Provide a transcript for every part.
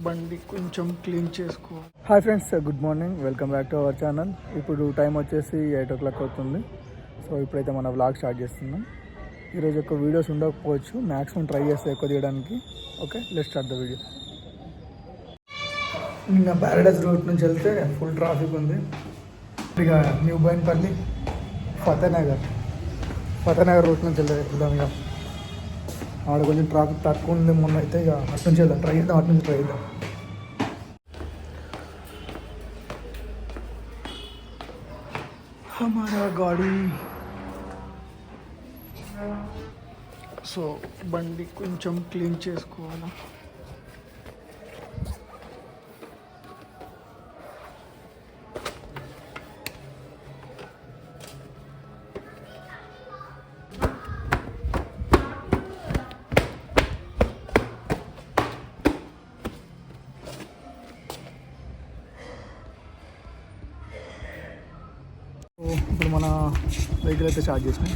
బండి కొంచెం క్లీన్ చేసుకో. Hi friends, good morning, welcome back to our channel. ఇప్పుడు టైం వచ్చేసి 8 o'clock అవుతుంది. సో ఇప్పుడైతే మన వ్లాగ్ స్టార్ట్ చేస్తున్నాం. ఈరోజు ఎక్కువ వీడియోస్ ఉండకపోవచ్చు, మ్యాక్సిమం ట్రై చేస్తే ఎక్కువ తీయడానికి. Okay, let's start the video. నిన్న ప్యారడైజ్ రూట్ నుంచి వెళ్తే ఫుల్ ట్రాఫిక్ ఉంది. ఇక న్యూ బోయిన్పల్లి, ఫతేనగర్ రూట్ నుంచి వెళ్దాం. ఇక ఆడ కొంచెం ట్రాఫిక్ తక్కువ ఉంది. మొన్న అయితే ఇక అటు నుంచి వెళ్దాం, ట్రై చేద్దాం. హమారా గాడి. సో బండి కొంచెం క్లీన్ చేసుకోవాలా. ఇప్పుడు మన వెహికల్ అయితే స్టార్ట్ చేసినాం.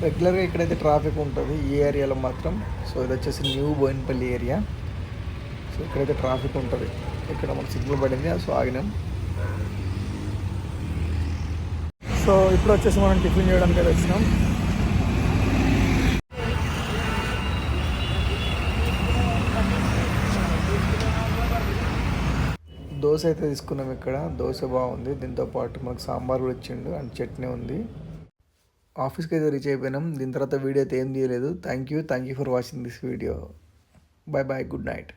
రెగ్యులర్గా ఇక్కడైతే ట్రాఫిక్ ఉంటుంది ఈ ఏరియాలో మాత్రం. సో ఇది వచ్చేసి న్యూ బోయిన్పల్లి ఏరియా. సో ఇక్కడైతే ట్రాఫిక్ ఉంటుంది. ఇక్కడ మనకు సిగ్నల్ పడింది, సో ఆగినాం. సో ఇప్పుడు వచ్చేసి మనం టిఫిన్ చేయడానికి అయితే వచ్చినాం. దోశ అయితే తీసుకున్నాం. ఇక్కడ దోశ బాగుంది, దీంతో పాటు మనకు సాంబార్ కూడా ఇచ్చిండు అండ్ చట్నీ ఉంది. ఆఫీస్కి అయితే రీచ్ అయిపోయినాం. దీని తర్వాత వీడియో అయితే ఏం తీయలేదు. Thank you for watching this video. By good night.